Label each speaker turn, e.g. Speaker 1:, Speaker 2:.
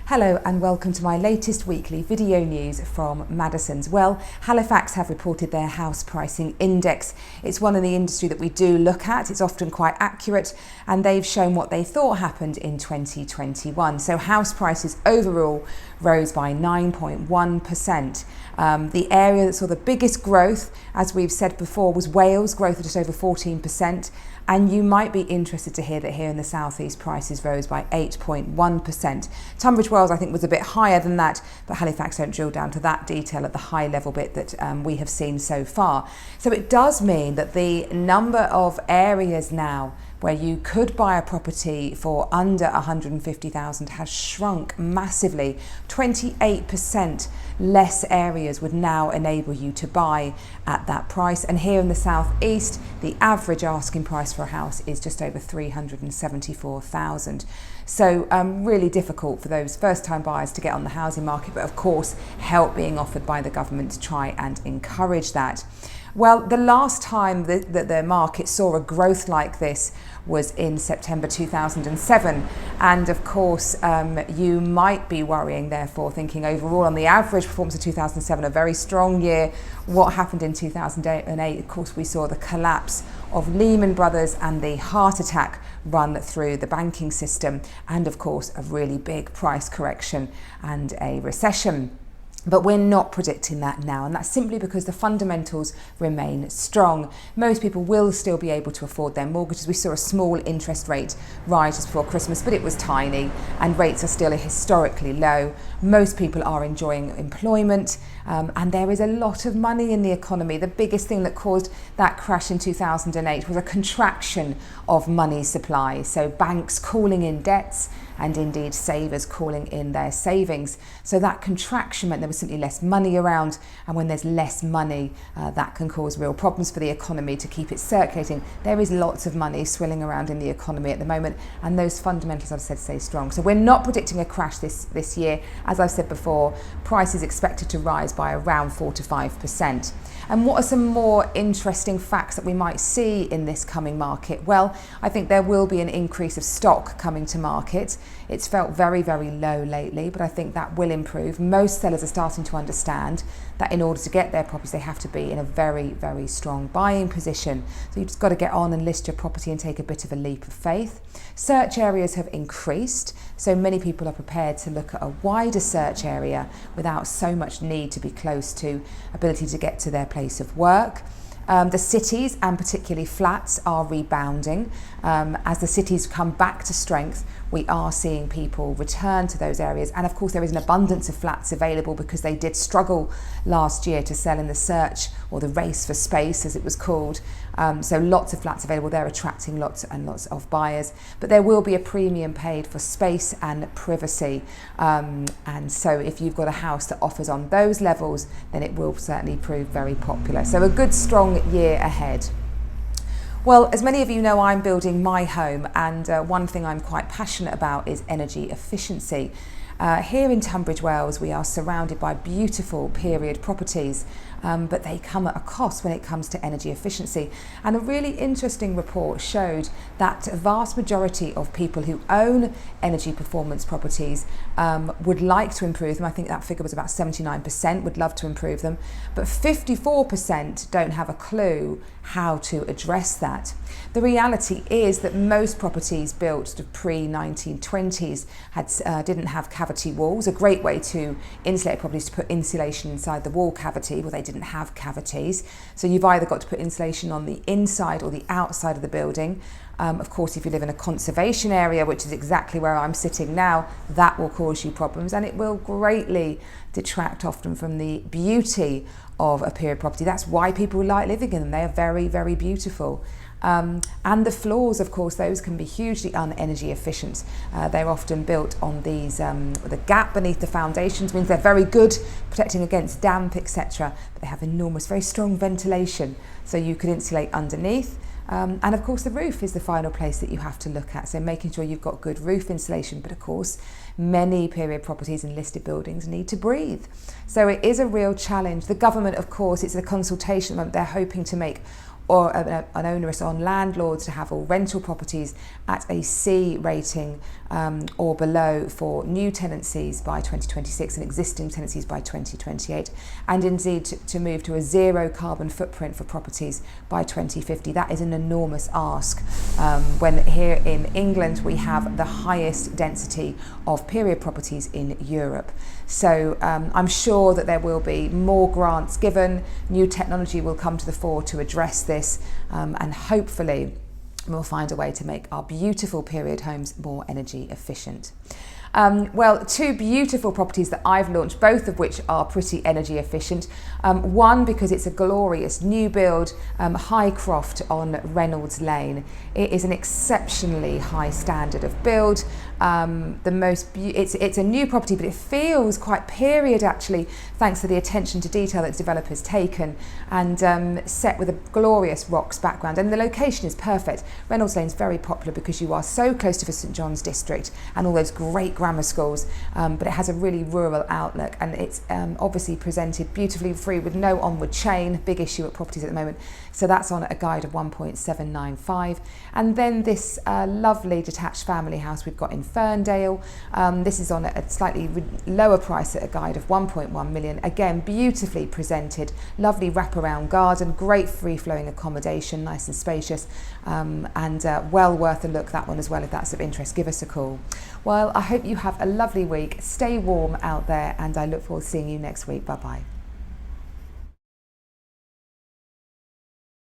Speaker 1: Hello and welcome to my latest weekly video news from Madison's. Well, Halifax have reported their house pricing index. It's one in the industry that we do look at. It's often quite accurate, and they've shown what they thought happened in 2021. So house prices overall rose by 9.1%. The area that saw the biggest growth, as we've said before, was Wales, growth of just over 14%. And you might be interested to hear that here in the southeast, prices rose by 8.1%. Tunbridge Wells, I think, was a bit higher than that, but Halifax don't drill down to that detail at the high level bit that we have seen so far. So it does mean that the number of areas now where you could buy a property for under 150,000 has shrunk massively. 28% less areas would now enable you to buy at that price. And here in the southeast, the average asking price for a house is just over 374,000. So really difficult for those first-time buyers to get on the housing market, but of course help being offered by the government to try and encourage that. Well, the last time that the market saw a growth like this was in September 2007. And of course, you might be worrying, therefore, thinking overall on the average performance of 2007, a very strong year. What happened in 2008? Of course, we saw the collapse of Lehman Brothers and the heart attack run through the banking system. And of course, a really big price correction and a recession. But we're not predicting that now, and that's simply because the fundamentals remain strong. Most people will still be able to afford their mortgages. We saw a small interest rate rise just before Christmas, but it was tiny, and rates are still historically low. Most people are enjoying employment, and there is a lot of money in the economy. The biggest thing that caused that crash in 2008 was a contraction of money supply. So banks calling in debts, and indeed savers calling in their savings. So that contraction meant there was simply less money around, and when there's less money, that can cause real problems for the economy to keep it circulating. There is lots of money swirling around in the economy at the moment, and those fundamentals, I've said, stay strong. So we're not predicting a crash this year. As I've said before, prices expected to rise by around 4 to 5%. And what are some more interesting facts that we might see in this coming market? Well, I think there will be an increase of stock coming to market. It's felt very, very low lately, but I think that will improve. Most sellers are starting to understand that in order to get their properties, they have to be in a very, very strong buying position. So you've just got to get on and list your property and take a bit of a leap of faith. Search areas have increased, so many people are prepared to look at a wider search area without so much need to be close to ability to get to their place of work. The cities, and particularly flats, are rebounding. As the cities come back to strength, we are seeing people return to those areas. And of course, there is an abundance of flats available because they did struggle last year to sell in the search, or the race for space, as it was called. So lots of flats available. They're attracting lots and lots of buyers. But there will be a premium paid for space and privacy. And so if you've got a house that offers on those levels, then it will certainly prove very popular. So a good, strong year ahead. Well, as many of you know, I'm building my home, and one thing I'm quite passionate about is energy efficiency. Here in Tunbridge Wells, we are surrounded by beautiful period properties, but they come at a cost when it comes to energy efficiency. And a really interesting report showed that a vast majority of people who own energy performance properties would like to improve them. I think that figure was about 79% would love to improve them, but 54% don't have a clue how to address that. The reality is that most properties built pre-1920s didn't have cavity walls. A great way to insulate properties to put insulation inside the wall cavity. Well, they didn't have cavities, so you've either got to put insulation on the inside or the outside of the building. Of course, if you live in a conservation area, which is exactly where I'm sitting now, that will cause you problems, and it will greatly detract often from the beauty of a period property. That's why people like living in them. They are very, very beautiful. And the floors, of course, those can be hugely unenergy efficient. They're often built on these, the gap beneath the foundations means they're very good protecting against damp, etc. But they have enormous, very strong ventilation, so you could insulate underneath. And of course, the roof is the final place that you have to look at. So making sure you've got good roof insulation. But of course, many period properties and listed buildings need to breathe. So it is a real challenge. The government, of course, it's a consultation. They're hoping to make or an onerous on landlords to have all rental properties at a C rating or below for new tenancies by 2026 and existing tenancies by 2028, and indeed to move to a zero carbon footprint for properties by 2050. That is an enormous ask when here in England we have the highest density of period properties in Europe. So I'm sure that there will be more grants given, new technology will come to the fore to address this, and hopefully we'll find a way to make our beautiful period homes more energy efficient. Well, two beautiful properties that I've launched, both of which are pretty energy efficient. One because it's a glorious new build, Highcroft on Reynolds Lane. It is an exceptionally high standard of build. It's a new property, but it feels quite period actually, thanks to the attention to detail that the developer's taken, and set with a glorious rocks background. And the location is perfect. Reynolds Lane is very popular because you are so close to the St John's district and all those great grammar schools, but it has a really rural outlook, and it's obviously presented beautifully free with no onward chain, big issue at properties at the moment. So that's on at a guide of 1.795. And then this lovely detached family house we've got in Ferndale. This is on at a slightly lower price at a guide of 1.1 million. Again, beautifully presented, lovely wraparound garden, great free-flowing accommodation, nice and spacious, and well worth a look, that one as well. If that's of interest, give us a call. Well, I hope you have a lovely week. Stay warm out there, and I look forward to seeing you next week. Bye-bye.